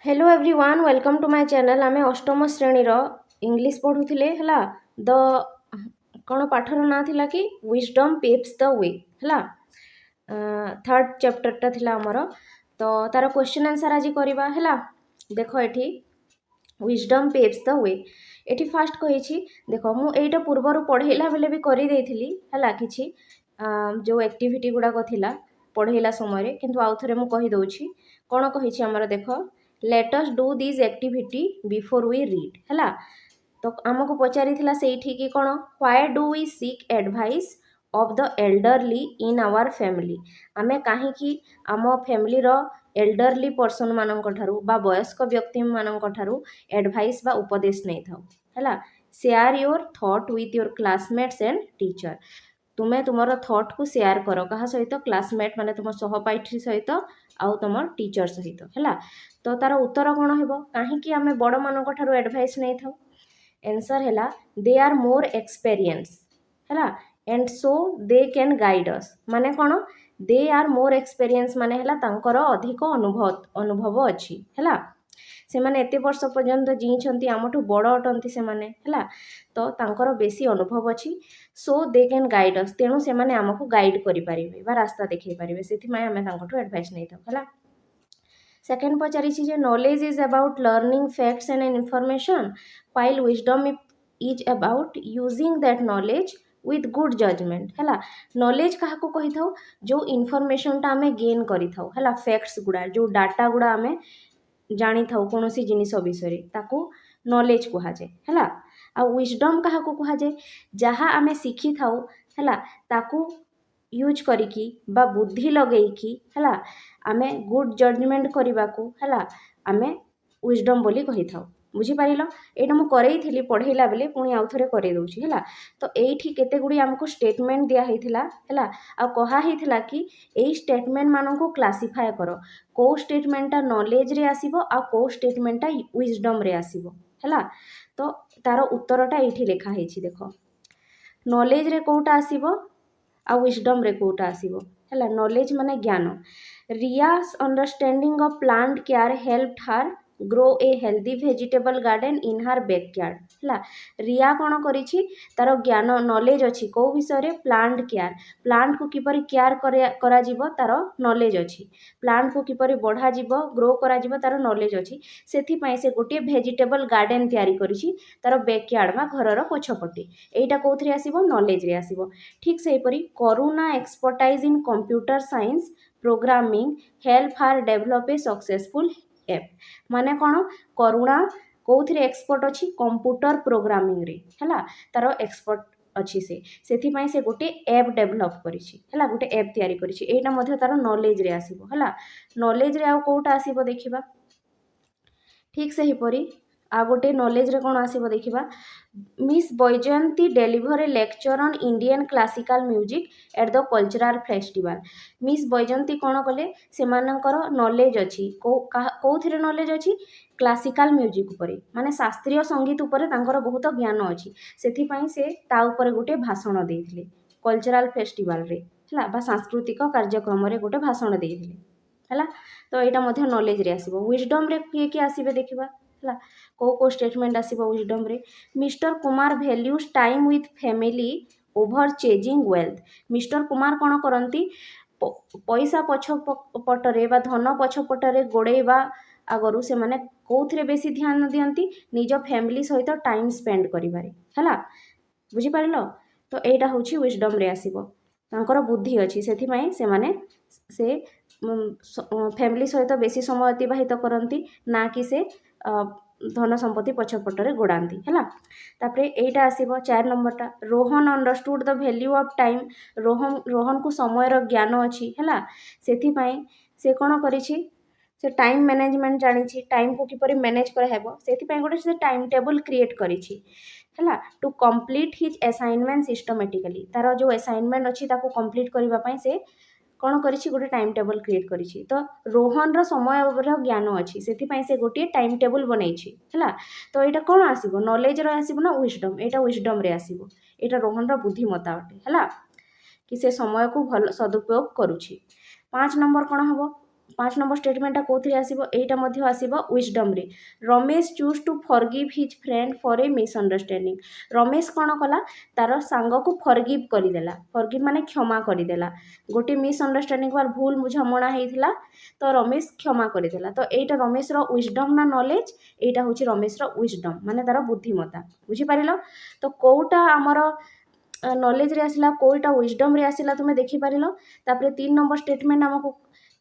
Hello everyone welcome to my channel आमे अष्टम श्रेणी रो इंग्लिश पढ़ुथिले हला द कोन पाठर ना थिला कि विजडम पेव्स द वे हला थर्ड चैप्टर टा थिला हमर तो तार क्वेश्चन आंसर आज करबा हला देखो एठी विजडम पेव्स द वे एठी फास्ट कहिछि देखो मु एटा पूर्वरु पढेला बेले भी करि देइथिली हला किछि जो एक्टिविटी गुडा को थिला पढेला समय रे किंतु आउ थरे मु कहि दउछि कोन कहिछि हमर देखो let us do this activity before we read ହେଲା तो आमको पचारिथिला सेठी कि कोन why do we seek advice of the elderly in our family आमे काहे कि आम फैमिली रो एल्डरली पर्सन मानक ठारू बा वयस्क व्यक्ति मानक ठारू एडवाइस बा उपदेश नै थाउ हैला share your thought with your classmates and teacher तुम्हें तुमर थॉट को शेयर कर कहा सहित क्लासमेट माने तुम सहपाठी सहित आउ तुम टीचर सहित हैला तो तार उत्तर कौन हेबो काहे कि आमे बड़ मानक ठारू एडवाइस नै थाउ आंसर हैला दे आर मोर एक्सपीरियंस हैला and so they can guide us माने कोन दे आर मोर एक्सपीरियंस माने हैला तांकर अधिक अनुभव अछि हैला से माने एते वर्ष पर्यंत जीछंती आमठू बड़ अटंती से माने हैला तो तांकर बेसी अनुभव अछि सो दे कैन गाइड अस तेणु से माने हमको गाइड करि परिबे बा रास्ता देखै परिबे सेति माय हमें तांकठू एडवाइस नै थाउ हैला सेकेंड पचारि जे knowledge is about learning facts and information while wisdom is about using that knowledge with good judgement हैला नॉलेज कहा को कहि थाउ जो इन्फॉर्मेशन ता हमें गेन करि थाउ हैला फैक्ट्स गुडा जो डाटा गुडा हमें जानी थाउ कोनोसी जिनिस विषय ताकू नॉलेज कुहा जाए हैला आ विजडम कहा को कुहा जाए जहाँ आमे सीखी थाउ हैला ताकू यूज करिकी बा बुद्धि लगेइकी हैला आमे गुड जजमेंट करबा को हैला आमे विजडम बोली कहि थाउ बुझी पारिलो एटा मु करैथिली पढेला बेले पुणी आउ थरे करे दउची हैला तो एठी केते गुडी हमको स्टेटमेंट दिया हैथिला हैला आ कहा हैथिला कि एई स्टेटमेंट मानन को क्लासिफाई करो को स्टेटमेंटा नॉलेज रे आसीबो आ को स्टेटमेंटा विजडम रे आसीबो हैला तो तार उत्तरटा एठी लेखा हैछि देखो नॉलेज रे कोटा आसीबो आ विजडम रे कोटा आसीबो हैला नॉलेज माने ज्ञान Riya's understanding of plant care helped her grow a healthy vegetable garden in her backyard हैला रिया कोन करिछि तार ज्ञान नॉलेज अछि को विषय रे प्लांट केयर प्लांट को किपरि केयर करा जिवो तार नॉलेज अछि प्लांट को किपरि बढ़ा जिवो ग्रो करा जिवो तार नॉलेज अछि सेथि पई से गोटे वेजिटेबल गार्डन तयारी करिछि तार बैकयार्ड बा घरर पछपटे एटा कोथरे आसीबो नॉलेज रे आसीबो ठीक सेहि परि Karuna expertise in computer science programming helped her develop a successful app माने कोन करुणा कोथरे एक्सपर्ट अछि कंप्यूटर प्रोग्रामिंग रे हैला तार एक्सपर्ट अछि से सेथि पई से गोटे ऐप डेवलप करिछि हैला गोटे ऐप तयारी करिछि एटा मध्ये तार नॉलेज रे आसीबो हैला नॉलेज रे आ कोटा आसीबो देखिबा ठीक सेहि परि आ गोटे नॉलेज रे कोन आसीबो देखिबा Miss Baijayanti delivered a lecture on Indian classical music at the cultural festival Miss Baijayanti कोन कले से मानकर नॉलेज अछि कोथिरे नॉलेज अछि क्लासिकल म्यूजिक उपरे माने शास्त्रीय संगीत उपरे तांकर बहुत ज्ञान अछि सेथि पई से ता उपरे गोटे भाषण देइथिले कल्चरल फेस्टिवल रे हला बा सांस्कृतिक कार्यक्रम रे गोटे भाषण देइथिले हला तो एटा मध्ये नॉलेज रे आसीबो विजडम रे किए आसीबे देखिबा हला को स्टेटमेंट आसीबो विजडम रे Mr Kumar values time with family over chasing wealth Mr Kumar कोन करंती पैसा पछ पटरे बा धन पछ पटरे गोड़ेबा आगरु से माने कोथरे बेसी ध्यान दियंती निज फैमिली सहित टाइम स्पेंड करिबारे हला बुझी पारिलो तो एटा होची विजडम रे आसीबो तांकर बुद्धि अछि सेथि पई से माने से फैमिली सहित बेसी समय अतिबाहित करती ना कि से धन संपत्ति पछपटरे गोड़ाती है तापरे एटा आसीबो 4 नंबरटा Rohan understood the value of time Rohan को समयर ज्ञान अछि हैला सेथि पई से कोन करिछि से टाइम मैनेजमेंट जानिछि टाइम को किपरि मैनेज करा हेबो सेथि पई गोटे से टाइम टेबल क्रिएट करिछि हैला to complete his assignment systematically तार जो असाइनमेंट अछि ताको कंप्लीट करबा पई से कोन करिछि गोटे टाइम टेबल क्रिएट करिछि तो रोहन रो समय रो ज्ञान अछि सेथि पई से गोटे टाइम टेबल बनैछि हैला तो एटा कोन आसीबो नॉलेज रो आसीबो ना विजडम एटा विजडम रे आसीबो एटा रोहन रो बुद्धिमत्ता अटे हैला कि से समय को भल सदुपयोग करूछि 5 नंबर कोन हबो पाँच नंबर स्टेटमेंटा कौन आसो यहाँ आसो विजडम रे। Ramesh choose to forgive his friend for a misunderstanding. Ramesh कौन कला तार सांग को फॉरगिव करदेला। फॉरगिव माने क्षमा करदेला। गोटे मिसअंडरस्टैंडिंग बार भूल बुझामणा होता तो रमेश क्षमा करदेला। तो यहाँ रमेश विजडम ना नॉलेज यहाँ हूँ रमेश विजडम माने तार बुद्धिमत्ता। बुझीपार तो कौटा आमर नॉलेज रे आसला कोईटा विजडम रे आसला तुम्हें देखिपार। तापर 3 नंबर स्टेटमेंट आमको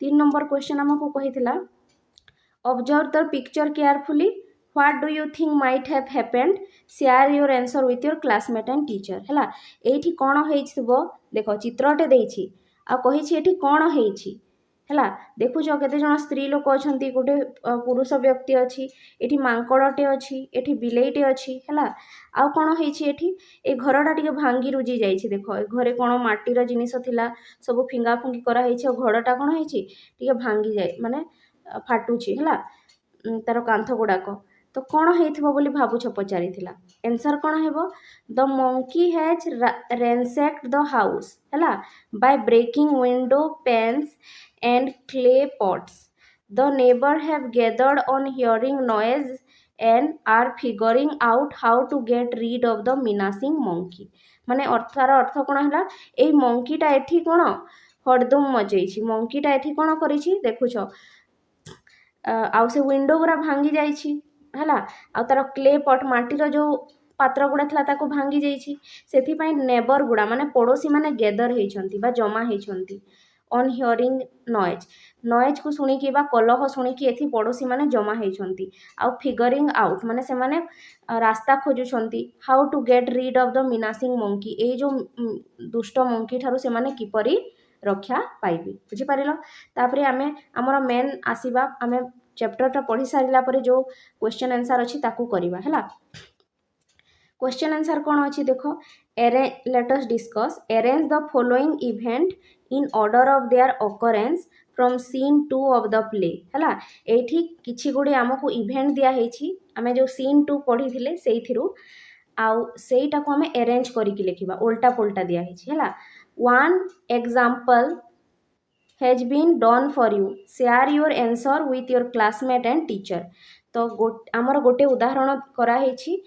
3 नंबर क्वेश्चन आमको कही observe the picture carefully what do you think might have happened share your answer with your classmate and teacher है। ये कौन हो देख चित्रटे देछि आ कही ये कौन होइछि है। देखुच केते जन स्त्री लोक अच्छा गोटे पुरुष व्यक्ति अच्छी ये मांकड़टे अच्छी ये बिलेईटे अच्छी है। आउ कौन होइछि ए घरटा टिके भांगी रुजी जाइछि। देख ए घरे कौन माटीर जिनिस थिला सब फिंगा फुंगी कराई घरटा कौन होइछि टिके भांगी जाए माने फाटुछि है तार कांथ गुड़ाक। तो कौन होइथिबो बोली भाबुछ पचारि। आंसर कौन हेबो the monkey has ransacked the house है by breaking window panes and clay pots. The neighbor have gathered on hearing noise and are figuring out how to get rid of the menacing monkey. माने अर्थार अर्थ कौन है ये मंकीटा एठी कौन हड़दम मचेछि। मंकीटा एठी कौन करिछि देखुछ आउ से विंडो गुरा भांगी जाइछि है आ तार क्ले पट माटीर जो पात्र गुड़ा था ताको भांगी जाइछि। सेथिपाई नेबर गुड़ा माने पड़ोशी माने गैदर होइछंती बा जमा होइछंती ऑन हियरिंग नॉइज नॉइज को शुणिकी बा कलह शुणिकी एथि पड़ोशी माने जमा होइछंती। आउ फिगरिंग आउट माने से माने रास्ता खोजुछंती how to get rid of the menacing monkey ए जो दुष्ट मंकी ठारू से माने किपरि रक्षा पाइबे। बुझी पारिलो तापरे आमे हमर मेन आसीबा आमे चैप्टरटा पढ़ी सारिला परे जो क्वेश्चन आंसर अछि ताकू करिबा हैला। क्वेश्चन आंसर कौन अच्छी देख let us discuss arrange the following event in order of their occurrence from scene 2 of the play है। ये किछि गुड़े आमको इवेंट दिखाई आम जो सीन 2 पढ़ी थे से आउ सेटा को आम अरेंज करके लिखा उल्टा पुल्टा दिखाई है। One example has been done for you share your answer with your classmate and teacher. तो आमर गोटे उदाहरण कराई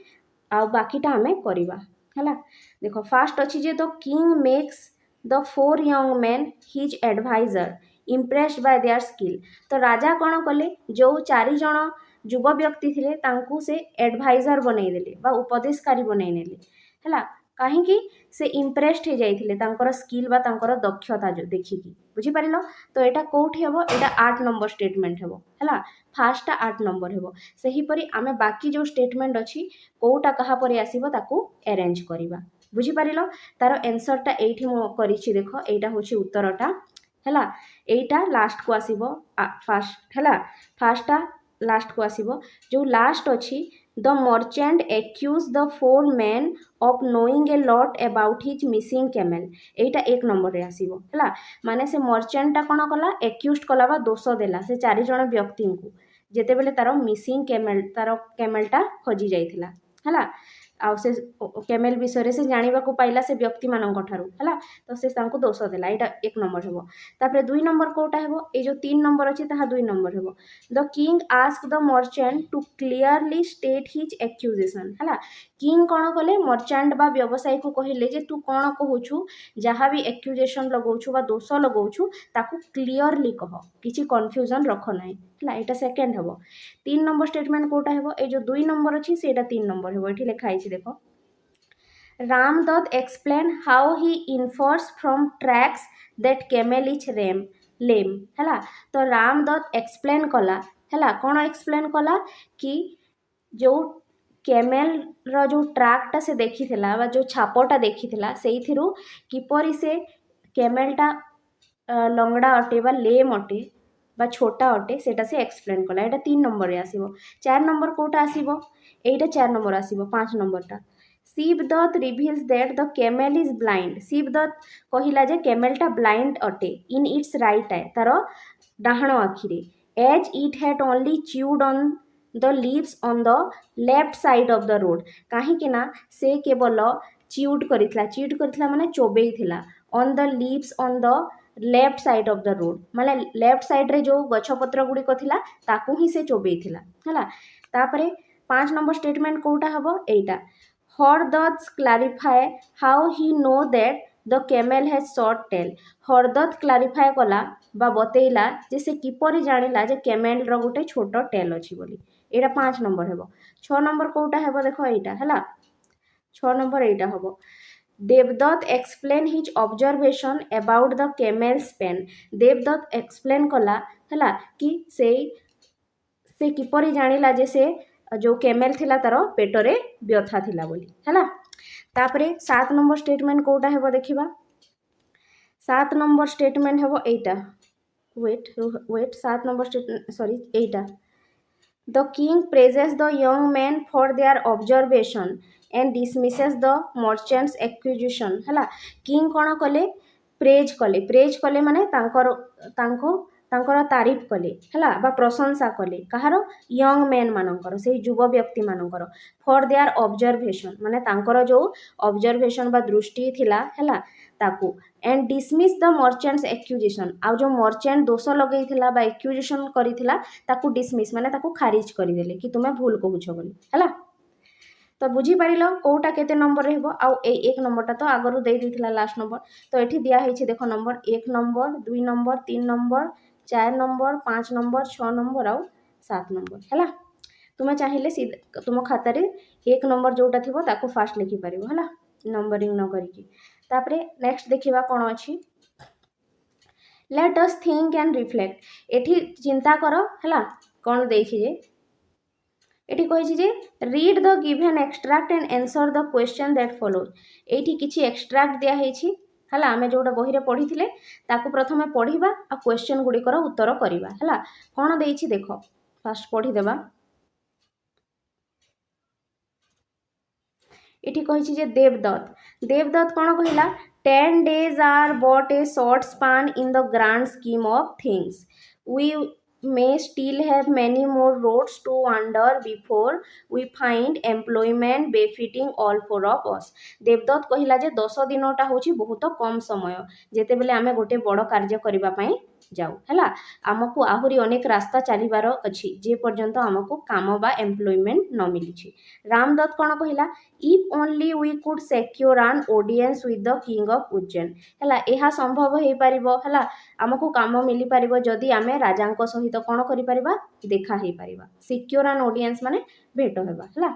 आ बाकीटा आमे करिबा है। देख फास्ट अच्छी जे the king makes the 4 young man his advisor impressed by their skill. तो राजा कौन कले जो 4 जन युव व्यक्ति थे तांकू से एडवाइजर बनईदेले बा उपदेशकारी बनईनेले है कहीं से इम्प्रेस्ड हो जाइए तांकर स्किल बा तांकर दक्षता जो देखिकी। बुझीपार तो यहाँ कौटी हम यहाँ 8 नंबर स्टेटमेंट हम है फास्टा 8 नंबर हम सेहीपरि आमे बाकी जो स्टेटमेंट अच्छी कौटा कहा पर आसीबो ताकू अरेंज करवा। बुझीपार तार आंसरटा एठी मो करिछि देख यहाँ हूँ उत्तरटा है यहाँ लास्ट को आसीबो फास्ट है फास्टा लास्ट को आसीबो जो लास्ट अच्छी the merchant accuse the 4 men of knowing a lot about his missing camel। यहाँ 1 नंबर रे आसीबो है माने से मर्चेंटा कौन कला एक्यूज कला बा दोष देला से 4 जन व्यक्ति को जेते बेले तार मिसिंग कैमेल तार कैमेलटा हजि जाइथिला है आउ से कैमेल विषय से जानिबा को पाइला से व्यक्ति मानक ठारू है तो से तांको दोष देला यहाँ 1 नंबर हेबो। तापर 2 नंबर कोटा हेबो ए जो 3 नंबर अछि ताहा 2 नंबर हेबो the king ask the merchant to clearly state his accusation है। किंग कौन कले मर्चेंट बा व्यवसायी को कहले जे तू कौन कहूछु जहाँ भी एक्यूजेशन लगाउछु बा दोष लगाउछु ताकू क्लियरली कह किछि कन्फ्यूजन रख नाही है। यहाँ सेकेंड हेबो 3 नंबर स्टेटमेंट कोटा हेबो ए जो 2 नंबर अछि सेटा 3 नंबर हेबो एठी लिखा आइछि देखो Ramdatt explain how he infers from tracks that camel is lame है। तो रामदत्त एक्सप्लेन कला है कौन एक्सप्लेन कला कि जो कैमेल रो जो ट्रैकटा से देखी थिला जो छापटा देखी थिला से किपरि से कैमेलटा लंगड़ा अटे बा लेम अटे बा छोटा अटे सेटा से एक्सप्लेन कला। यहाँ 3 नंबर रे आसीबो। 4 नंबर कोटा आसीबो यहाँ 4 नंबर आसीबो 5 नंबरटा Shivdatt reveals that the camel is blind. Shivdatt कहिला जे कैमेलटा ब्लाइंड अटे इन इट्स राइट आई तार डाहाण आखिरे as it had only chewed on the leaves on the left side of the road कहीं ना से केवल च्यूड करितला माने चोबेई थिला on the leaves on the left side of the road माने लेफ्ट साइड रे जो गछपत्र गुड़िक थिला ताकू ही से चोबेइथिला हला तापरे 5 नंबर स्टेटमेंट कोटा हबो एटा Hardatt clarify how he know that the camel has short tail Hardatt clarify कला बा बतेइला जे से किपरि जानिला जे कैमेल रो गोटे छोट टेल अछि बोली एटा 5 नंबर हेबो 6 नंबर कोटा हेबो देखो एटा हला 6 नंबर एटा हबो Devdatt explain his observation about the camel's pain Devdatt explain कला हला कि से किपरि जानिला जे से जो कैमेल थिला तार पेटरे व्यथा थिला बोली हला तापरे 7 नंबर स्टेटमेंट कोटा हेबो देखिबा 7 नंबर स्टेटमेंट हेबो एटा wait 7 number statement sorry Etah The king praises the young men for their observation and dismisses the merchant's accusation ହେଲା କିଙ୍ଗ କ'ଣ କଲେ ପ୍ରେଜ୍ କଲେ ମାନେ ତାଙ୍କର ତାରିଫ କଲେ ହେଲା ବା ପ୍ରଶଂସା କଲେ କାହାର ୟଙ୍ଗ ମେନ୍ ମାନଙ୍କର ସେଇ ଯୁବ ବ୍ୟକ୍ତି ମାନଙ୍କର ଫର୍ ଦେୟାର ଅବଜର୍ଭେସନ୍ ମାନେ ତାଙ୍କର ଯେଉଁ ଅବଜର୍ଭେସନ୍ ବା ଦୃଷ୍ଟି ଥିଲା ହେଲା ତାକୁ and dismiss the merchants accusation आउ जो मर्चेंट दोष लगेइथिला बा एक्यूजेशन करिथिला ताकू डिसमिस माने ताकू खारिज करिदेले कि तुमे भूल कहूछ बोली हैला तो बुझी पारिलो कोटा केते नंबर रहबो आउ ए एक नंबरटा तो आगरु दे दिथिला लास्ट नंबर तो एठी दिया हेछि देखो number 1 number 2 number 3 number 4 number 5 number 6 number आउ 7 नंबर हैला तुमे चाहिले तुम खाता रे 1 नंबर जोटा थिबो ताकू फास्ट लिखि पारिबो हैला नंबरिंग न करिकि तापरे नेक्स्ट देखिबा कोन अछि let us think and reflect एठी चिंता करो हैला कोन देछि जे एठी कहिछि जे read the given extract and answer the question that follows एठी किछि एक्सट्रैक्ट दिया हेछि हैला आमे जोटा बही रे पढिथिले ताकू प्रथमे पढिबा आ क्वेश्चन गुडी कर उत्तर करिबा हैला कोन देछि देखो फास्ट पढि देबा एठी कहिछि जे देवदत्त कोन कहिला 10 days are but a short span in the grand scheme of things. We may still have many more roads to wander before we find employment befitting all four of us. Devdutt कहिला जे 10 दिनटा होची बहुत कम समय जेते बेले आमे गोटे बड़ कार्य करिबा पई जाऊ हैला आमको आहुरी अनेक रास्ता चलीबार अछि जे पर्यंत आमको काम बा एम्प्लॉयमेंट न मिली छी रामदत्त कोन कहिला if only we could secure an audience with the king of Ujjain हैला एहा संभव हे परिबो हैला आमको काम मिली परिबो जदी आमे राजांको सहित कोन करि परिबा देखा हे परिबा सिक्योर एन ऑडियंस माने भेट हेबा हैला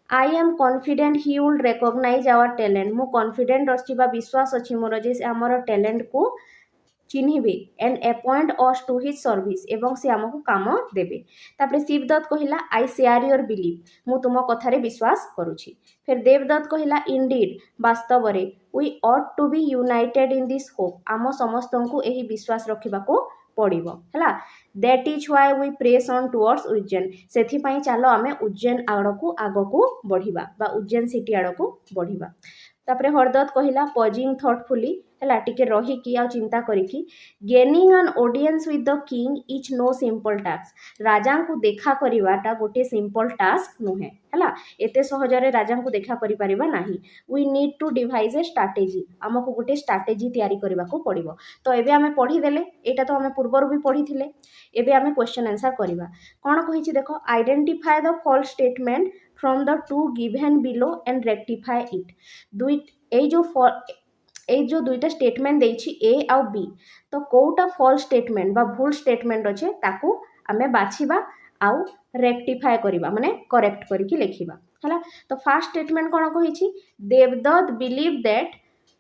I am confident he will recognise our talent मु कॉन्फिडेंट अछि बा विश्वास अछि मोर जे हमर टैलेंट को चिन्हिबे and appoint us to his service एवं से आमको काम देबे तापरे शिवदत्त कहिला आई शेयर योर बिलीफ मु तुम कथारे विश्वास करूछि फिर देवदत्त कहिला इंडीड वास्तव रे we ought to be united in this hope आम समस्तंकु एही विश्वास रखिबाको पड़िबो हैला that is why we press on towards Ujjain सेथि पई चालो आमे उज्जैन आगको बढ़िबा बा उज्जैन सिटी आड़को बढ़िबा तापरे हरदत्त कहिला पॉजिंग थॉटफुली हैला टिके रही कि आ चिंता करिकी gaining an audience with the king is no simple task राजा को देखा करिवाटा गोटे सिंपल टास्क नुहे हैला एते सहजरे राजा को देखा करि परिबा नाही we need to devise a strategy हमको गोटे स्ट्रैटेजी तैयारी करबा को पड़िबो तो एबे हमें पढ़ी देले एटा तो हमें पूर्वर भी पढ़ीथिले एबे हमें क्वेश्चन आंसर करबा कोन कहिछि देखो identify the false statement from the two given below and rectify it ए जो दुईटा स्टेटमेंट देछि ए आउ बी तो कोटा फॉल्स स्टेटमेंट बा भूल स्टेटमेंट अच्छे ताकू आमे बाछिबा आउ रेक्टिफाई करिबा माने करेक्ट करके लिखिबा हला तो फर्स्ट स्टेटमेंट कोन कहिछि Devdatt believe that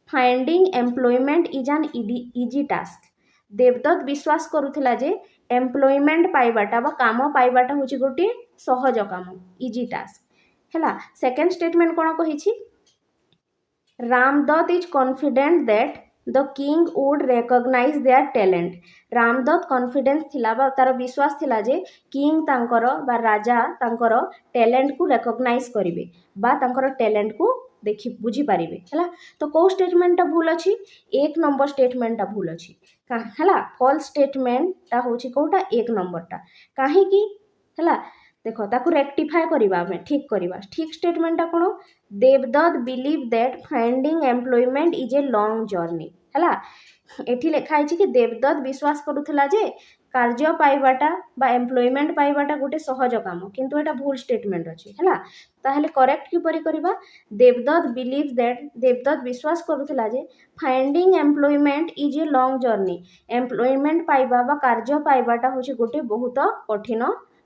finding employment is an easy task Devdatt विश्वास करूथिला जे एम्प्लॉयमेंट पाइबाटा बा काम पाइबाटा होछि गोटे सहज काम इजी टास्क हला सेकंड स्टेटमेंट कोन कहिछि Ramdatt is confident that the king would recognize their talent. Ramdatt confidence थिला बा तार विश्वास थिला जे किंग तांकर बा राजा तांकर टैलेंट को रिकॉग्नाइज करिवे बा तांकर टैलेंट को देखि बुझी पारिबे हला तो को स्टेटमेंट ता भूल अछि एक नंबर स्टेटमेंट ता भूल अछि हला फॉल्स स्टेटमेंट ता होछि कोटा एक नंबर ता काहे की हला देखो ताकू रेक्टिफाई करिबा हमें ठीक स्टेटमेंट ता कोन Devdatt believe that finding employment is a long journey ହେଲା। ଏଠି ଲେଖା ହେଇଛି କି ଦେବଦତ୍ତ ବିଶ୍ୱାସ କରୁଥିଲା ଯେ କାର୍ଯ୍ୟ ପାଇବାଟା ବା ଏମ୍ପ୍ଲୟମେଣ୍ଟ ପାଇବାଟା ଗୋଟେ ସହଜ କାମ, କିନ୍ତୁ ଏଟା ଭୁଲ ଷ୍ଟେଟମେଣ୍ଟ ଅଛି ହେଲା। ତାହେଲେ କରେକ୍ଟ କିପରି କରିବା? ଦେବଦତ୍ତ ବିଲିଭ୍ ଦ୍ୟାଟ୍, ଦେବଦତ୍ତ ବିଶ୍ୱାସ କରୁଥିଲା ଯେ finding employment is a long journey, employment ପାଇବା ବା କାର୍ଯ୍ୟ ପାଇବାଟା ହେଉଛି ଗୋଟେ ବହୁତ କଠିନ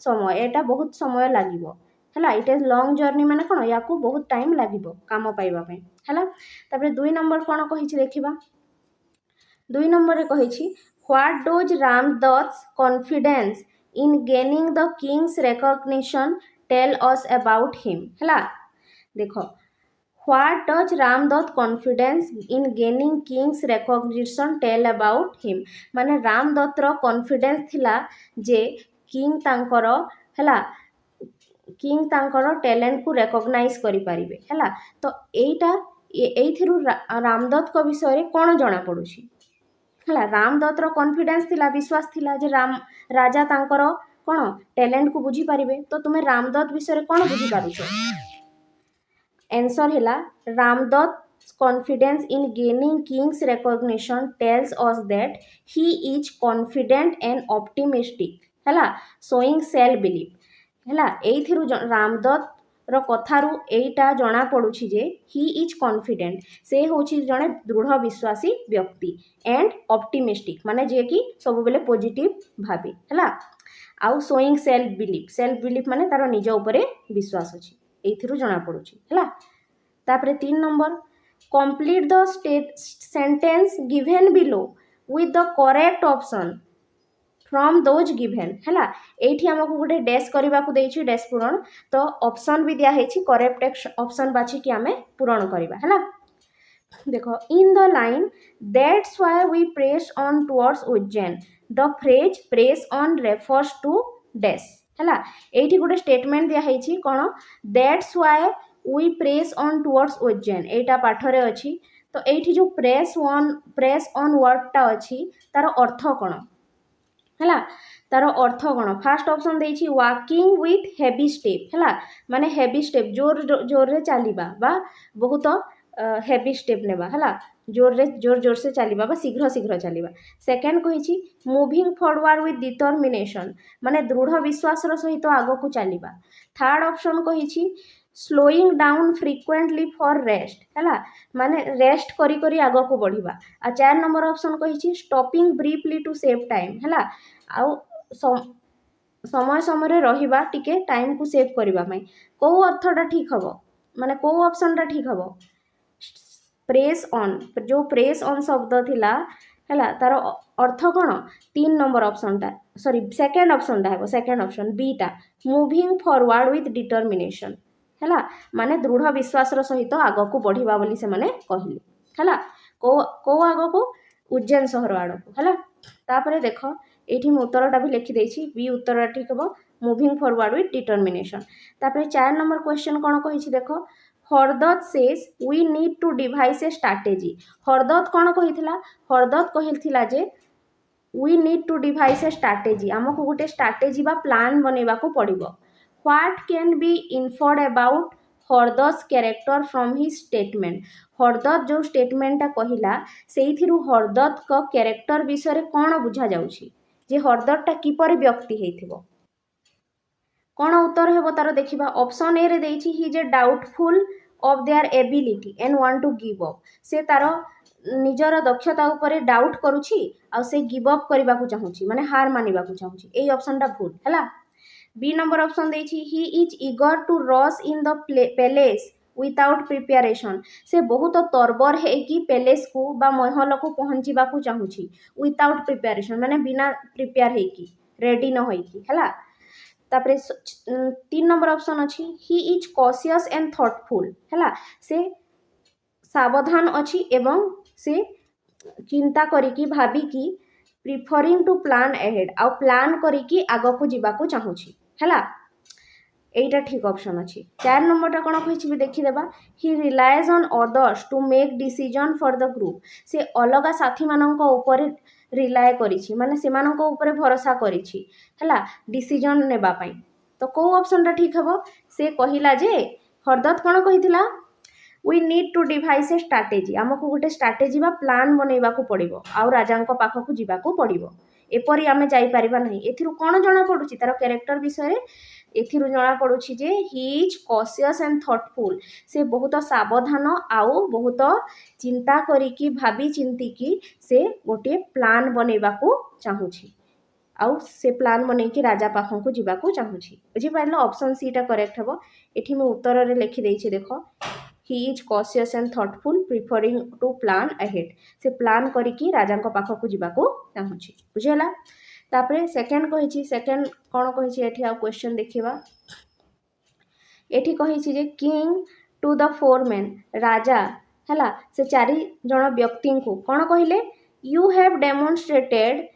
ସମୟ, ଏଟା ବହୁତ ସମୟ ଲାଗିବ ହେଲା। ଇଟ୍ ଇଜ୍ ଲଙ୍ଗ ଜର୍ଣ୍ଣି ମାନେ କ'ଣ, ୟାକୁ ବହୁତ ଟାଇମ୍ ଲାଗିବ କାମ ପାଇବା ପାଇଁ ହେଲା। ତାପରେ 2 ନମ୍ବର କ'ଣ କହିଛି ଦେଖିବା। 2 ନମ୍ବରରେ କହିଛି What does Ramdass's confidence in gaining the king's recognition tell us about him? ହେଲା ଦେଖ, What does Ramdass's confidence in gaining king's recognition tell about him? ମାନେ ରାମଦତ୍ତର କନଫିଡେନ୍ସ ଥିଲା ଯେ କିଙ୍ଗ ତାଙ୍କର ହେଲା, କିଙ୍ଗ ତାଙ୍କର ଟ୍ୟାଲେଣ୍ଟକୁ ରେକଗ୍ନାଇଜ୍ କରିପାରିବେ ହେଲା। ତ ଏଇଥିରୁ ରାମଦତ୍ତଙ୍କ ବିଷୟରେ କ'ଣ ଜଣାପଡ଼ୁଛି ହେଲା। ରାମଦତ୍ତର କନଫିଡେନ୍ସ ଥିଲା, ବିଶ୍ୱାସ ଥିଲା ଯେ ରାଜା ତାଙ୍କର କ'ଣ ଟ୍ୟାଲେଣ୍ଟକୁ ବୁଝିପାରିବେ। ତ ତୁମେ ରାମଦତ୍ତ ବିଷୟରେ କ'ଣ ବୁଝିପାରୁଛ? ଆନ୍ସର ହେଲା Ramdass's confidence in gaining king's recognition tells us that he is confident and optimistic ହେଲା, showing self belief ହେଲା। ଏଇଥିରୁ ରାମଦତ୍ତର କଥାରୁ ଏଇଟା ଜଣାପଡ଼ୁଛି ଯେ ହି ଇଜ୍ କନଫିଡେଣ୍ଟ, ସେ ହେଉଛି ଜଣେ ଦୃଢ଼ ବିଶ୍ୱାସୀ ବ୍ୟକ୍ତି, ଏଣ୍ଡ ଅପଟିମିଷ୍ଟିକ୍ ମାନେ ଯିଏକି ସବୁବେଳେ ପଜିଟିଭ୍ ଭାବେ ହେଲା। ଆଉ ଶୋଇଂ ସେଲ୍ଫ ବିଲିଫ୍ ମାନେ ତାର ନିଜ ଉପରେ ବିଶ୍ୱାସ ଅଛି, ଏଇଥିରୁ ଜଣାପଡ଼ୁଛି ହେଲା। ତାପରେ 3 number, complete the sentence given below with the correct option from those given ହେଲା। ଏଇଠି ଆମକୁ ଗୋଟେ ଡ୍ୟାସ୍ କରିବାକୁ ଦେଇଛି, ଡ୍ୟାସ୍ ପୂରଣ। ତ ଅପସନ୍ ବି ଦିଆହେଇଛି, କରେକ୍ଟ ଅପସନ୍ ବାଛିକି ଆମେ ପୂରଣ କରିବା ହେଲା। ଦେଖ, in the line that's why we press on towards Ujjain, the phrase press on refers to dash ହେଲା। ଏଇଠି ଗୋଟେ ଷ୍ଟେଟମେଣ୍ଟ ଦିଆହେଇଛି କ'ଣ, that's why we press on towards Ujjain, ଏଇଟା ପାଠରେ ଅଛି। ତ ଏଇଠି ଯେଉଁ ପ୍ରେସ୍ ଅନ୍ ୱାର୍ଡଟା ଅଛି ତାର ଅର୍ଥ କ'ଣ ହେଲା, ତାର ଅର୍ଥ କ'ଣ? ଫାର୍ଷ୍ଟ ଅପସନ୍ ଦେଇଛି ୱାକିଂ ୱିଥ୍ ହେଭି ଷ୍ଟେପ୍ ହେଲା, ମାନେ ହେଭି ଷ୍ଟେପ୍ ଜୋରରେ ଚାଲିବା ବା ବହୁତ ହେଭି ଷ୍ଟେପ୍ ନେବା ହେଲା, ଜୋରସେ ଚାଲିବା ବା ଶୀଘ୍ର ଚାଲିବା। ସେକେଣ୍ଡ କହିଛି ମୁଭିଂ ଫରୱାର୍ଡ ୱିଥ୍ ଡିଟରମିନେସନ୍, ମାନେ ଦୃଢ଼ ବିଶ୍ୱାସର ସହିତ ଆଗକୁ ଚାଲିବା। ଥାର୍ଡ଼ ଅପସନ୍ କହିଛି slowing down frequently for rest ହେଲା, ମାନେ ରେଷ୍ଟ କରି ଆଗକୁ ବଢ଼ିବା। ଆଉ 4 ନମ୍ବର ଅପସନ୍ କହିଛି stopping briefly to save time ହେଲା, ଆଉ ସମୟରେ ରହିବା ଟିକେ ଟାଇମ୍କୁ ସେଭ୍ କରିବା ପାଇଁ। କେଉଁ ଅର୍ଥଟା ଠିକ୍ ହେବ, ମାନେ କେଉଁ ଅପସନ୍ଟା ଠିକ୍ ହେବ? ପ୍ରେସ୍ ଅନ୍, ଯେଉଁ ପ୍ରେସ୍ ଅନ୍ ଶବ୍ଦ ଥିଲା ହେଲା, ତାର ଅର୍ଥ କ'ଣ? 3 ନମ୍ବର ଅପସନ୍ଟା, ସେକେଣ୍ଡ ଅପସନ୍ଟା ହେବ, ସେକେଣ୍ଡ ଅପସନ୍ ବିଟା, ମୁଭିଂ ଫରୱାର୍ଡ ୱିଥ୍ ଡିଟରମିନେସନ୍ ହେଲା, ମାନେ ଦୃଢ଼ ବିଶ୍ୱାସର ସହିତ ଆଗକୁ ବଢ଼ିବା ବୋଲି ସେମାନେ କହିଲେ ହେଲା। କେଉଁ ଆଗକୁ? ଉଜ୍ଜୈନ ସହର ଆଡ଼କୁ ହେଲା। ତାପରେ ଦେଖ, ଏଇଠି ମୁଁ ଉତ୍ତରଟା ବି ଲେଖିଦେଇଛି, ବି ଉତ୍ତରଟା ଠିକ୍ ହେବ, ମୁଭିଂ ଫରୱାର୍ଡ ୱିଥ୍ ଡିଟରମିନେସନ୍। ତାପରେ 4 ନମ୍ବର କ୍ୱେଶ୍ଚନ୍ କ'ଣ କହିଛି ଦେଖ, Hardatt says we need to devise a strategy. Hardatt କ'ଣ କହିଥିଲା? ହରଦତ୍ତ କହିଥିଲା ଯେ we need to devise a strategy, ଆମକୁ ଗୋଟେ ଷ୍ଟ୍ରାଟେଜି ବା ପ୍ଲାନ୍ ବନେଇବାକୁ ପଡ଼ିବ। What can be inferred about Hardatt character from his statement. Hardatt ଯେଉଁ ଷ୍ଟେଟମେଣ୍ଟଟା କହିଲା ସେଇଥିରୁ ହରଦତ୍ତଙ୍କ କ୍ୟାରେକ୍ଟର ବିଷୟରେ କ'ଣ ବୁଝାଯାଉଛି, ଯେ ହରଦତ୍ତଟା କିପରି ବ୍ୟକ୍ତି ହେଇଥିବ। କ'ଣ ଉତ୍ତର ହେବ ତାର ଦେଖିବା। ଅପସନ୍ ଏରେ ଦେଇଛି he is a doubtful of their ability and want to give up, ସେ ତାର ନିଜର ଦକ୍ଷତା ଉପରେ ଡାଉଟ୍ କରୁଛି ଆଉ ସେ ଗିଭ୍ ଅପ୍ କରିବାକୁ ଚାହୁଁଛି, ମାନେ ହାର ମାନିବାକୁ ଚାହୁଁଛି। ଏଇ ଅପସନ୍ଟା ଭୁଲ ହେଲା। ବି ନମ୍ବର ଅପସନ୍ ଦେଇଛି he is eager to rush in the palace without preparation, ସେ ବହୁତ ତରବର ହେଇକି ପ୍ୟାଲେସ୍କୁ ବା ମହଲକୁ ପହଞ୍ଚିବାକୁ ଚାହୁଁଛି। ୱିଥାଉଟ୍ ପ୍ରିପାରେସନ୍ ମାନେ ବିନା ପ୍ରିପେୟାର ହେଇକି, ରେଡ଼ି ନ ହେଇକି ହେଲା। ତାପରେ 3 ନମ୍ବର ଅପସନ୍ ଅଛି ହି ଇଜ୍ କସିୟସ୍ ଆଣ୍ଡ ଥଟ୍ଫୁଲ୍ ହେଲା, ସେ ସାବଧାନ ଅଛି ଏବଂ ସେ ଚିନ୍ତା କରିକି ଭାବିକି ପ୍ରିଫରିଂ ଟୁ ପ୍ଲାନ୍ ଏହେଡ୍, ଆଉ ପ୍ଲାନ୍ କରିକି ଆଗକୁ ଯିବାକୁ ଚାହୁଁଛି ହେଲା। এইটা ঠিক অপশন ଅଛି। 4 নম্বরটা কোন କହିଛି ବି ଦେଖିଦେବା। He relies on others to make decision for the group, ସେ ଅଲଗା ସାଥୀମାନଙ୍କ ଉପରେ ରିଲାଏ କରିଛି, ମାନେ ସେମାନଙ୍କ ଉପରେ ଭରସା କରିଛି ହେଲା ডিসিজন ନେବା ପାଇଁ। ତ କେଉଁ ଅପସନ୍ଟା ଠିକ୍ ହେବ? ସେ କହିଲା ଯେ ହରଦତ୍ତ କ'ଣ କହିଥିଲା? We need to devise a strategy आमको गोटे स्ट्राटेजी बा प्लान बनैबा को पड़िबो आउ राजांको पाखकु जिबाको पड़िबो एपरी आमे जाई परिबा नहीं एथिरु कोन जणा पडुची तार कैरेक्टर विषय एथिरु जणा पडुची जे he is cautious and thoughtful से बहुत सावधान आउ बहुत चिंता करिकी भाबी चिंती की से गोटे प्लान बनैबा को चाहूची आउ से प्लान बनै कि राजा पाखकु जिबाको चाहूची बुझी पाइलो ऑप्शन सी टा करेक्ट हबो एठी मैं उत्तर रे लिखि देछि देखो he is cautious and thoughtful preferring to plan ahead से प्लान करिकी राजांको पाखकु जिबाको चाहूची बुझेला तापरे सेकंड कहिछि सेकंड कोन कहिछि एठी आ क्वेश्चन देखिबा एठी कहिछि जे king to the four men राजा हला से चारि जण व्यक्ति को कोन कहिले you have demonstrated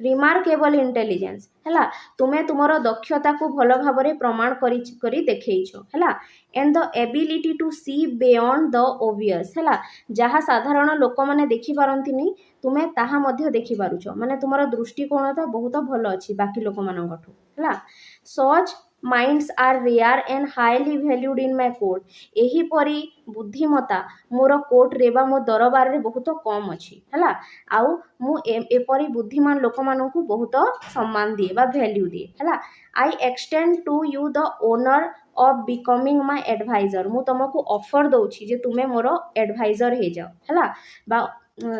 remarkable intelligence हला तुमे तुमरो दक्षता को भलो भाबरे प्रमाण करी देखैछो हला and the ability to see beyond the obvious हला जहा साधारण लोक माने देखि पारंतिनी तुमे ताहा मध्य देखि पारुछो माने तुमरो दृष्टिकोण तो बहुत भलो अछि बाकी लोक मानंगठु हला such minds are rare and highly valued in my court एही परी बुद्धिमता मोर कोर्ट रे बा मो दरबार रे बहुत कम अछि हला आउ मु एपरी बुद्धिमान लोक मानकु बहुत सम्मान दिए बा वैल्यू दिए हला I extend to you the honour of becoming my advisor मु तुमको ऑफर दउछि जे तुमे मोर एडवाइजर हे जाओ हला बा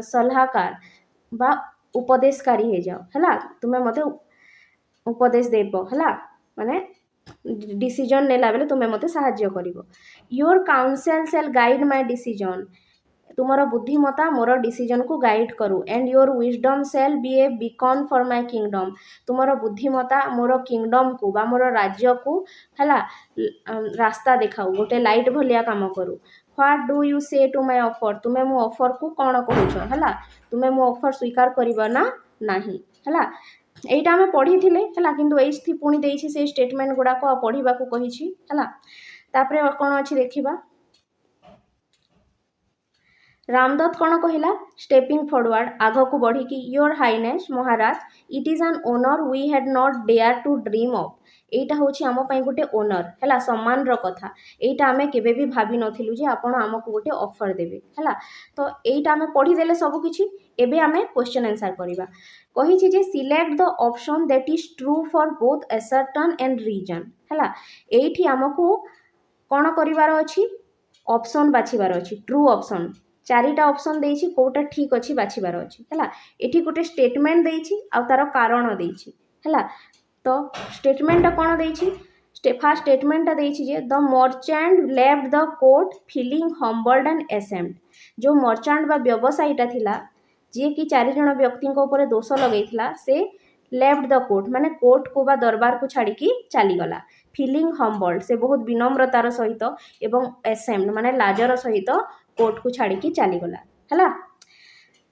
सलाहकार बा उपदेशकारी हे जाओ हला तुमे मते उपदेश देबो हला माने डिसीजन नेला बेले तुमे मते साहाय्य करिवो your council shall guide my decision तुमरो बुद्धिमता मोर डिसीजन को गाइड करू and your wisdom shall be a beacon for my kingdom तुमरो बुद्धिमता मोर किंगडम को बा मोर राज्य को हला रास्ता देखाऊ गोटे लाइट भलिया काम करू व्हाट डू यू से टू माय ऑफर तुमे मो ऑफर को कोन कहूछो हला तुमे मो ऑफर स्वीकार करिवो ना नाही हला एटा हमें पढ़ी थिले हला किंतु एस्थि पुणी देछि से स्टेटमेंट गुडा को पढ़ीबा को कहिछि हला तापरे कोन अछि देखिबा रामदत्त कोन कहिला स्टेपिंग फॉरवर्ड आगो को बढ़ी कि your highness Maharaj it is an honour we had not dare to dream of एटा होछि आम पई गोटे ओनर हला सम्मान रो कथा एटा हमें केबे भी भाबी नथिलु जे आपण हमकु गोटे ऑफर देबे हला तो एटा हमें पढ़ी देले सब किछि एबे हमें क्वेश्चन आंसर करिबा कहिछि जे select the option that is true for both assertion and reason हला एठी हमकु कोन करिवार अछि ऑप्शन बाछिबार अछि ट्रू ऑप्शन चारिटा ऑप्शन देछि कोटा ठीक अछि बाछिबार अछि हला एठी गोटे स्टेटमेंट देछि आ तार कारण देछि हला तो स्टेटमेंट कोन देछि फर्स्ट स्टेटमेंट देछि जे the merchant left the court feeling humbled and ashamed जो मर्चेंट बा व्यवसायीटा थिला जे कि चारि जण व्यक्ति को ऊपर दोष लगैथिला से लेफ्ट द कोर्ट माने कोर्ट को बा दरबार को छाड़ी की चली गला फीलिंग हम्बल्ड से बहुत विनम्रतार सहित एवं एसेम्ड माने लाजर सहित कोर्ट को छाड़ी की चली गला हला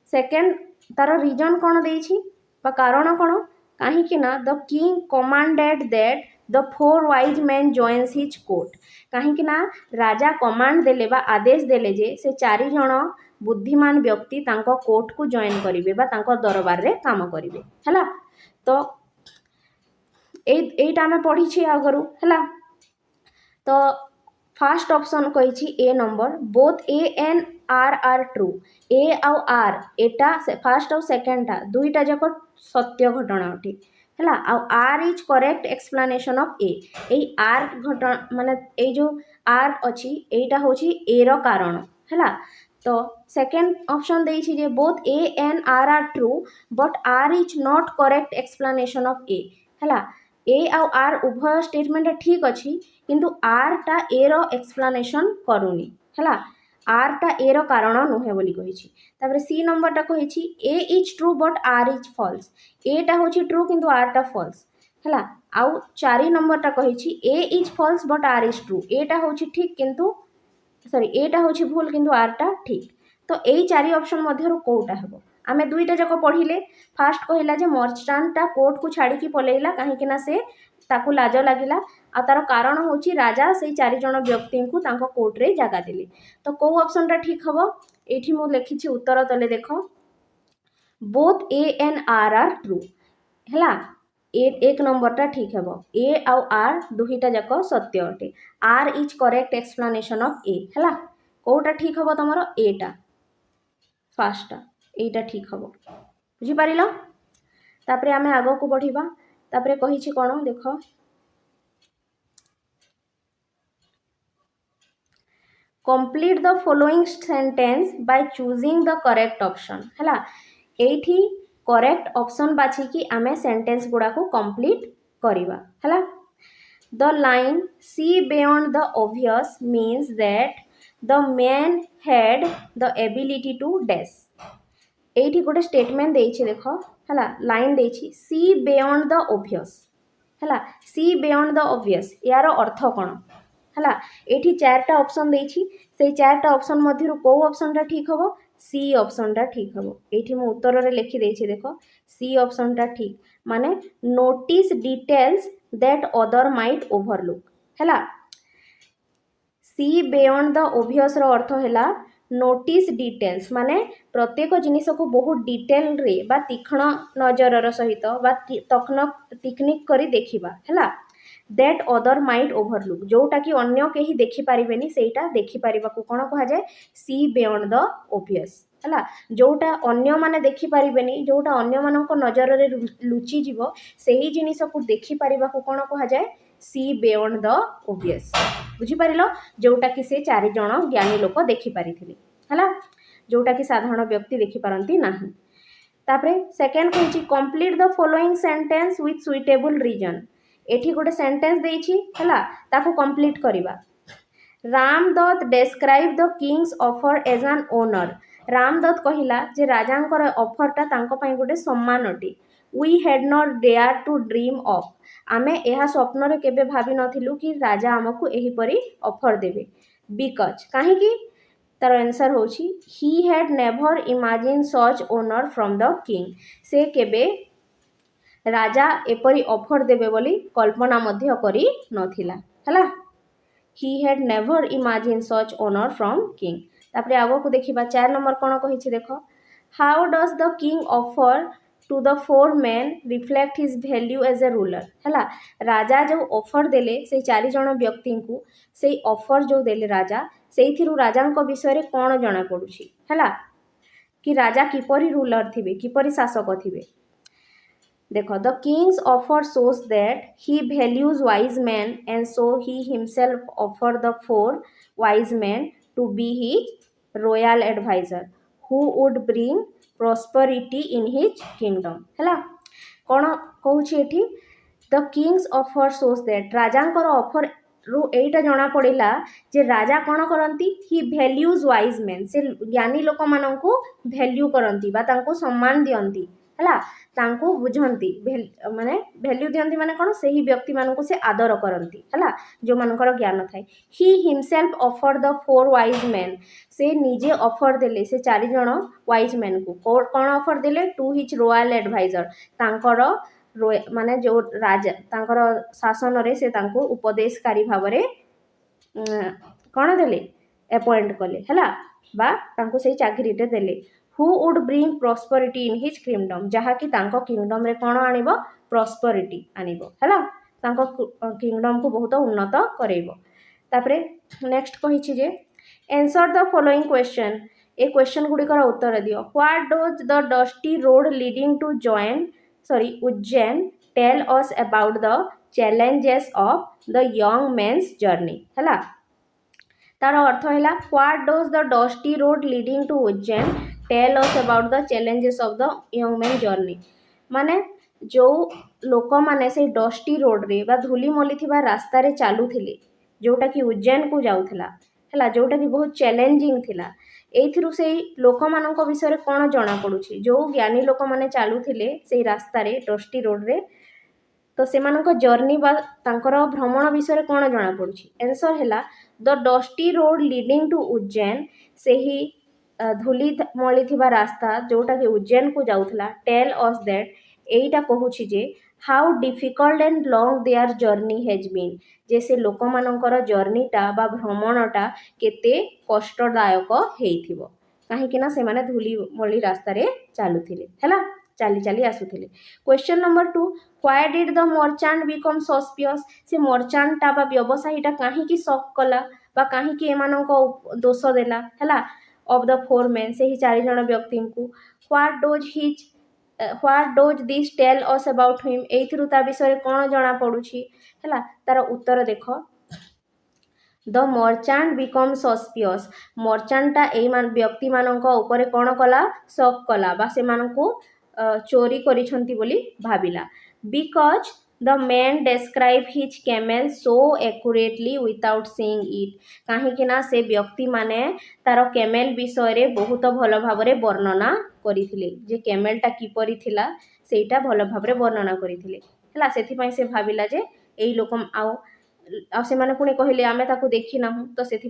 सेकंड तार रीजन कोन देछि बा कारण कोन काहे कि ना the king commanded that the four wise man joins his court काहे कि ना राजा कमांड देले बा आदेश देले जे से चारि जण बुद्धिमान व्यक्ति तांको कोर्ट को जॉइन करिवे बा तांको दरबार रे काम करिवे हला तो एटा हमें पढ़ी छी आगरु हला तो फर्स्ट ऑप्शन कहिछि A number both A and R are true A आउ आर एटा फर्स्ट और सेकंड टा दुईटा जाक सत्य घटना अटे हला आउ R is correct explanation of A R घटना माने ए जो आर अछि एटा होछि ए रो कारण हला तो सेकंड ऑप्शन देछि जे both A and R are true but R is not correct explanation of A हला ए आउ आर उभय स्टेटमेंट ठीक अछि किंतु आर टा ए रो एक्सप्लेनेशन करूनी हला आर टा ए रो कारण नुहे बोली कहिछि तापर सी नंबर टा कहिछि A is true but R is false A टा होछि ट्रू किंतु आर टा फॉल्स हला आउ चारि नंबर टा कहिछि A is false but R is true A टा होछि ठीक किंतु सॉरी ए टा होछि भूल किंतु आर टा ठीक तो एई चारि ऑप्शन मध्यरु कोउटा हेबो आमे दुईटा जाक पढ़िले फास्ट कहिला जे मर्चेंट टा कोर्ट को छाड़ी की पलेइला काहे कि ना से ताकू लाज लागिला आ तार कारण होची राजा से चारि जण व्यक्ति को तांको कोर्ट रे जगह देले तो को ऑप्शन टा ठीक हबो एठी मु लिखिछि उत्तर तले देखो both A and R are true हला एक नंबरटा ठीक है ए आउ आर दुईटा जाक सत्य अटे R is correct explanation of A है कौटा ठीक हम तुम एटा फास्टा एटा ठीक हम बुझीपार तापर आम आग को बढ़िबा तापर कही कौन देख complete the following sentence by choosing the correct option है एठी करेक्ट ऑप्शन बाछिकी आमे सेंटेंस गुड़ा को कंप्लीट करिबा है the line see beyond the obvious means that the man had the ability to dash एठी गोटे स्टेटमेंट देछि देख है लाइन देछि सी बियॉन्ड द ऑब्वियस है सी बियॉन्ड द ऑब्वियस यार अर्थ कौन है ये चार्टा ऑप्शन देछि से चार्टा ऑप्शन मध्य कौ ऑप्शनटा ठीक हम सी ऑप्शनटा ठीक हम ये मु उत्तर रे लिखि देछि देख सी ऑप्शनटा ठीक माने notice details that other might overlook है सी बियॉन्ड द ऑब्वियस रो अर्थ है नोटिस डिटेल्स माने प्रत्येक जिनिस को बहुत डिटेल रे बा तीक्ष्ण नजर सहित बा टेक्निक करी देखिबा है दैट अदर माइट ओवरलुक जोटा कि अन्य कहीं देखिपारे सेटा देखिपारा को कौन कह जाए सी बियॉन्ड द ऑब्वियस है जोटा अन्य माने देखिपारे जोटा अन्य मानक नजर रे लुचि जीवो सेही जिनिस को देखिपारा को कौन कह जाए सी बियॉन्ड द ऑब्वियस बुझीपार जोटा कि से 4 जन ज्ञानी लोक देखिपारी है जोटा कि साधारण व्यक्ति देखिपारती नाही तापरे सेकेंड कही complete the following sentence with suitable reason एठी गोटे सेंटेंस देछि हला ताको कंप्लीट करिबा Ramdatt describe the king's offer as an honour Ramdatt कहिला जे राजांकर ऑफरटा तांको पई गोटे सम्मान अटे we had not dare to dream of आमे एहा स्वप्न रे केबे भाबी नथिलु कि राजा हमकु एही परी ऑफर देबे बिकॉज काहे कि तार आंसर होछि he had never imagine such honour from the king से केबे राजा एपरी ऑफर देबे बोली कल्पना मध्य करी नथिला हला he had never imagine such honour from king तापरे आगो को देखिबा 4 नंबर कोन कहिछि देखो how does the king offer to the 4 men reflect his value as a ruler हला राजा जो ऑफर देले से 4 जन व्यक्ति को से ऑफर जो देले राजा सेइथिरु राजांको विषय रे कोन जणा पडुछि हला कि राजा किपरि रूलर थिबे किपरि शासक थिबे देखो the king's offer shows that he values wise man and so he himself offer the 4 wise man to be his royal adviser who would bring prosperity in his kingdom है कौन कहूँ the king's offer shows that राजांकर offer रु एटा जना पड़ेगा जे राजा कौन करती ही वैल्यूज वाइज मैन से ज्ञानी लोक मानू वैल्यू करती बा तांको सम्मान दियंती है तांको बुझंती माने वैल्यू दियंती माने कौन से ही व्यक्ति मानू से आदर करती है जो मानकर ज्ञान थाए ही himself offer the 4 wise man से निजे ऑफर देले से 4 जन वाइज मैन को कौन ऑफर देले टू हिज रॉयल एडवाइजर तांकर माने जो राजा तांकर शासन रे से तांको उपदेशकारी भाव रे कौन देले अपॉइंट कले है बा तांको से चाकरी टे देले who would bring prosperity in his kingdom जहाँकि तांको किंगडम रे कौन आनिबो प्रॉस्पेरिटी आनिबो है तांको किंगडम को बहुत उन्नत करेइबो तापरे नेक्स्ट कहिछि जे आंसर द फॉलोइंग क्वेश्चन ए क्वेश्चन गुड़िकर उत्तर दियो what does the dusty road leading to Ujjain tell us about the challenges of the young men's journey है तार अर्थ है what does the dusty road leading to Ujjain tell us about the challenges of the young men journey माने जो लोक माने से dusty road रे बा धूली मली थिबा रास्ता रे चालुथिले जोटा कि उज्जैन को जाउथला है जोटा कि बहुत चैलेंजिंग थिला एथिरु से लोक मानक विषय रे कोन जणा पडुछि जो ज्ञानी लोक माने चालुथिले से रास्ता रे डस्टी रोड रे तो सेमानक जर्नी बा तांकर भ्रमण विषय रे कोन जणा पडुछि आंसर हैला the dusty road leading to Ujjain से ही धूली मली थिबा रास्ता जोटा कि उज्जैन को जाउथला टेल अस दैट एटा कहूछि जे how difficult and long their journey has been जैसे लोक मानकर जर्नीटा बा भ्रमणटा केते कष्टदायक हेइथिबो काहेकि ना से माने धूली मली रास्ता रे चालुथिले हैला चाली चाली आसुथिले question number 2 Why did the merchant become suspicious? से मर्चांटा बा व्यवसायीटा काहींकी शक कला बा काहींकी एमानंको दोष देला हैला of the four men से ही चारि जण व्यक्ति को what does this tell us about him? एइथिरु ता विषय कोन जणा पडुछि हैला तार उत्तर देखो द मर्चांट बिकम सस्पियस मर्चांटा एई व्यक्ति मानक ऊपर कोन कला शक कला बा से मानकु चोरी करिसंती बोली भाबिला because the man describe his camel so accurately without seeing it कहीं ना से व्यक्ति माने तार कैमेल विषय रे बहुत भल भाव वर्णना करथिले जे कैमेलटा किपरि थिला सेटा भल भाव वर्णना करथिले हला सेथि से भाबिला जे एई लोक आ से माने पुणी कहले आमे ताकू देखि ना तो सेथि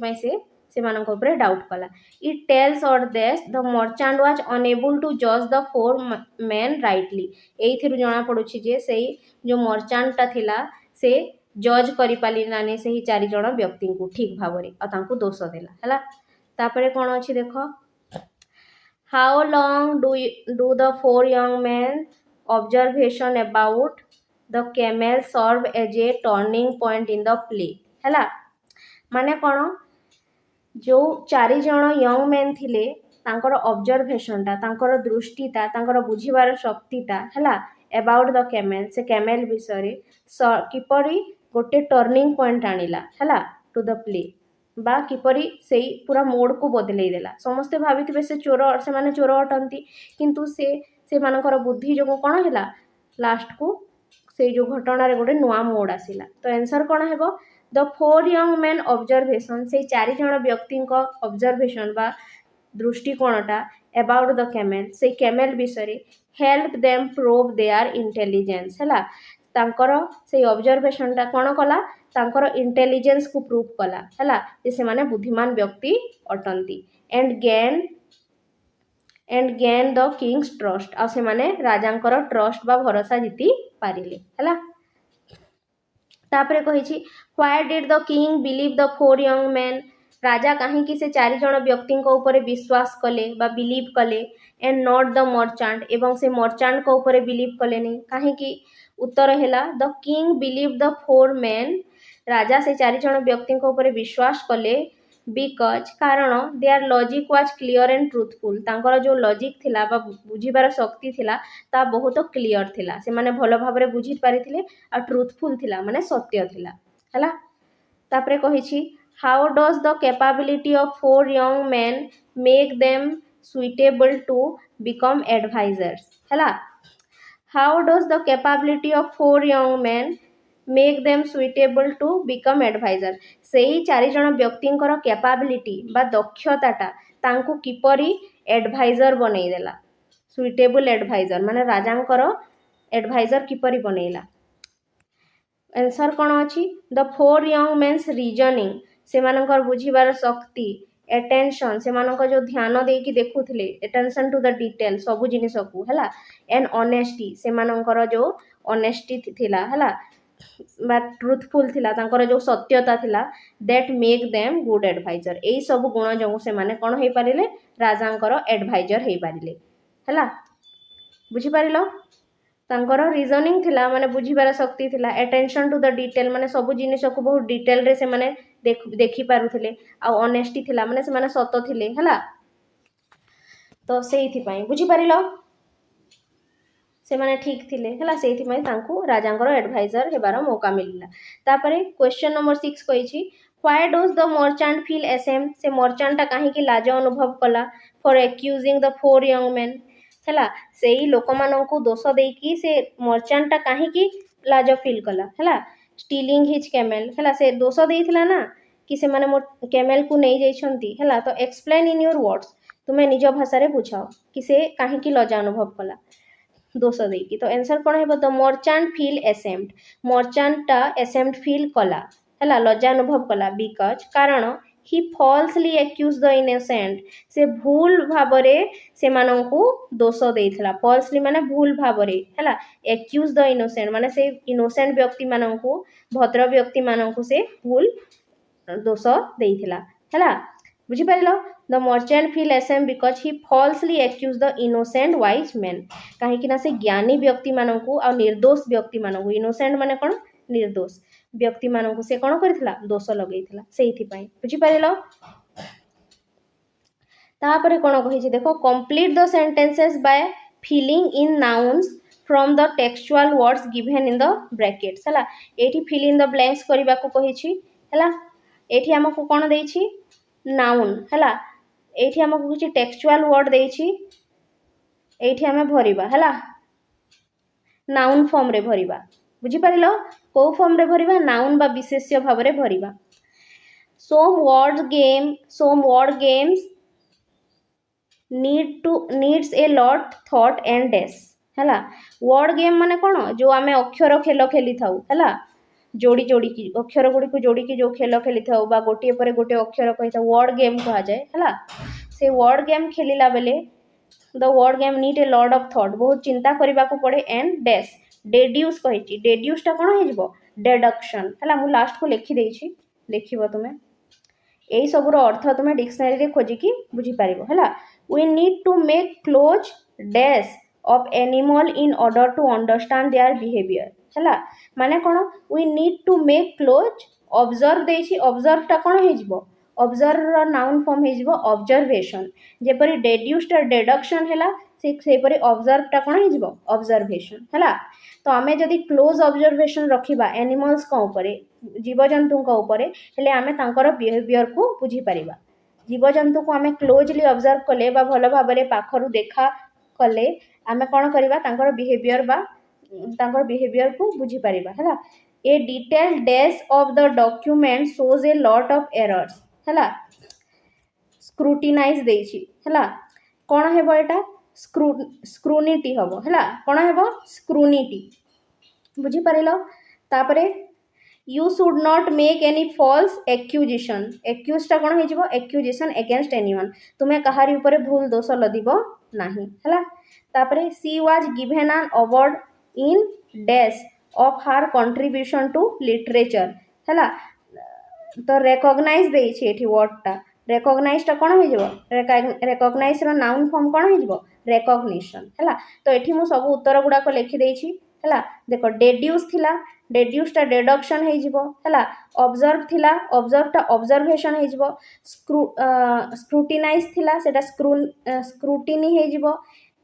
से मानक ऊपर डाउट कला इट टेल्स और that the merchant was unable to जज द फोर मैन राइटली एइथिरु जणा पडुछि जे सेई जो मर्चांटा थिला से जज करि पालिलानी सेही चारि जण व्यक्ति को ठीक भाव रे आ तांकू दोष देला हला तापरे कोन अछि देखो how long do the four young man observation about the camel serve as a turning point in the play हैला माने कोन जो चारि जण यंग मैन थिले तांकर ऑब्जर्वेशनटा तांकर दृष्टिटा तांकर बुझिबार शक्तिटा हैला अबाउट द कैमेल से कैमेल विषय रे किपरि गोटे टर्निंग पॉइंट आनिला हैला टू द प्ले बा किपरि सेई पूरा मोड को बदलै देला समस्ते भाबिथिबे से चोर से माने चोर अटंती किंतु से मानकर बुद्धि जो कोन हैला लास्ट को से जो घटना रे गोटे नुआ मोड आसिला तो आंसर कोन हेबो the four young man observation से चारि जण व्यक्ति ऑब्जर्वेशन बा दृष्टिकोणटा अबाउट द कैमेल से कैमेल विषय help them prove there intelligence हैला तांकर से ऑब्जर्वेशनटा कोन कला तांकर इंटेलिजेंस को प्रूव कला हैला जे से माने बुद्धिमान व्यक्ति अटंती and gain the king's trust आ से माने राजांकर ट्रस्ट बा भरोसा जीति पारिले हैला तापरे कहिछि why did the king believe the four young man राजा कहीं से चारि जण व्यक्ति ऊपर विश्वास कले बा बिलीव कले एंड नॉट द मर्चांट एवं से मर्चांट को ऊपर बिलीव कले नहीं कहीं उत्तर हैला the king believe the four man राजा से चारि जण व्यक्ति ऊपर विश्वास कले बिकज कारण their logic was clear and truthful तांकर जो लॉजिक थिला बा बुझिबार शक्ति थिला ता बहुत क्लियर थिला से माने भलो भाबरे बुझि पारिथिले आ ट्रूथफुल थिला माने सत्य थिला हैला तापरे कहिछि how does the capability of four young man make them suitable to become advisers हैला how does the capability of four young man make them suitable to become adviser सेही चारि जण व्यक्तिंकर कैपेबिलिटी बा दक्षताटा तांकू किपरि एडवाइजर बनै देला सुइटेबल एडवाइजर माने राजांकर adviser किपरि बनैला answer कोन अछि the four young men's reasoning से मानकर बुझिबार शक्ति एटेंशन से मानक जो ध्यान देकी देखुथिले एटेंशन टू द डिटेल सब जिनिस को हैला एंड ऑनेस्टी से मानकर जो ऑनेस्टी थिला हैला बा ट्रूथफुल थिला तांकर जो सत्यता थिला that make them good adviser एई सब गुण जो से माने कोन होई पारिले राजांकर एडवाइजर होई पारिले हैला बुझि पारिलो तांकर रीजनिंग थिला माने बुझिबार शक्ति थिला एटेंशन टू द डिटेल माने सब जिनिस को बहुत डिटेल रे से माने देखि पारुथिले आ ऑनेस्टी थिला माने से माने सत्य थिले हैला तो सेइथि पई बुझि पारिलो से माने ठीक थिले हैला सेइथि पई तांकू राजांकर एडवाइजर हेबार मौका मिलिला तापरे क्वेश्चन नंबर 6 कहिछि why does the merchant feel ashamed से मर्चेंटा काहे कि लाज अनुभव कला for accusing the four young men हैला सेही लोक माननकू दोष देकी से मर्चेंटा काहे कि लाज फील कला हैला स्टीलिंग हिज कैमेल हैला से दोष देइथिला ना कि से माने मोर कैमेल को नै जाइछंती हैला तो एक्सप्लेन इन योर वर्ड्स तुमे निज भाषा रे बुझाओ कि से काहे कि लाज अनुभव कला दोष देकी तो आंसर कोन हेबो द मर्चेंट फील एसेम्ड मर्चेंटा एसेम्ड फील कला हैला लज्जा अनुभव कला बिकज कारण ही फॉल्सली एक्यूज द इनोसेंट से भूल भाबरे से माननकू दोष देइथला फॉल्सली माने भूल भाबरे हैला एक्यूज द इनोसेंट माने से इनोसेंट व्यक्ति माननकू भद्र व्यक्ति माननकू से भूल दोष देइथला हैला बुझि पारिलो the merchant feel ashamed because he falsely accuse the innocent wise man कहीं से ज्ञानी व्यक्ति मानक आ निर्दोष व्यक्ति मानक इनोसेंट माने कौन निर्दोष व्यक्ति मानक से कौन करथिला दोष लगेइथिला सेइथिपाई बुझी पारिलो तापरे कौन कहिछि देखो complete the sentences by filling in nouns from the textual words given in the brackets हला एठी फिल इन द ब्लैंक्स करबा को कहिछि हला एठी हमकु कोन देछि नाउन हला एठी हमकु किछि टेक्सचुअल वर्ड देछि एठी हमें भरिबा हला नाउन फॉर्म रे भरिबा बुझी पारिलो को फॉर्म रे भरिबा नाउन बा विशेष्य भाव रे भरिबा some word games needs a lot thought and dash हला वर्ड गेम माने कौन जो आमे अक्षर खेल खेली थाउ हला जोड़ी जोड़ी की अक्षर गुड़ी को जोड़ी की जो खेल खेली थाउ बा गोटे पर गोटे अक्षर कहि था वर्ड गेम कहा जाए हला से वर्ड गेम खेलिला बेले the word game need a lot of thought बहुत चिंता करबा को पड़े एंड डैश डेड्यूस कहिछि डेड्यूस टा कोन हेजबो डिडक्शन हला मु लास्ट को लिखि देछि देखिबो तुमे एई सबुर अर्थ तुमे डिक्शनरी रे खोजि की बुझी पारिबो हला we need to make close dash of animal in order to understand their behaviour हला माने कोन we need to make close observe देछि ऑब्जर्व टा कोन हेजबो ऑब्जर्व रो नाउन फॉर्म हेजबो ऑब्जर्वेशन जेपरि डेड्यूस टा डिडक्शन हला सेपरि ऑब्जर्व टा कोन हेजबो ऑब्जर्वेशन हला तो आमे जदि क्लोज ऑब्जर्वेशन रखिबा एनिमल्स को ऊपर जीवजंतु को ऊपर हेले आमे तांकर बिहेवियर को बुझी पारिबा जीवजंतु को आमे क्लोजली ऑब्जर्व कले बा भलो भाबरे पाखरु देखा कले आमे कोन करिबा तांकर बिहेवियर को बुझी पारिबा हला ए detailed dash of the document shows a lot of errors हला स्क्रूटिनाइज देछि हला कोन हेबो एटा स्क्रूनिटी हबो हला कोन हेबो स्क्रूनिटी बुझी पारिलो तापरे you should not make any false accusation accuse टा कोन हेजिबो एक्यूजेशन अगेंस्ट एनीवन तुमे कहारी ऊपर भूल दोष लदिबो नाही हला तापरे she was given an award in dash of her contribution to literature हला तो रिकॉग्नाइज देछि एठी वर्ड टा रिकॉग्नाइज टा कोन हेजिबो रिकॉग्नाइज रो नाउन फॉर्म कोन हेजिबो रिकॉग्निशन हला तो एठी मु सब उत्तर गुडा को लिखि देछि हला देखो डेड्यूस थिला डेड्यूस टा डिडक्शन हेजिबो हला ऑब्जर्व थिला ऑब्जर्व टा ऑब्जर्वेशन हेजिबो स्क्रूटिनाइज थिला सेटा स्क्रूटिनी हेजिबो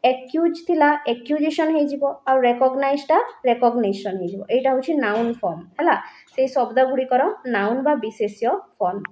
एक्यूज थिला एक्यूजेशन हेजिबो आ रिकॉग्नाइज टा रिकॉग्निशन हेजिबो एटा होछि नाउन फॉर्म हला से शब्द गुडी करो नाउन बा विशेष्य फॉर्म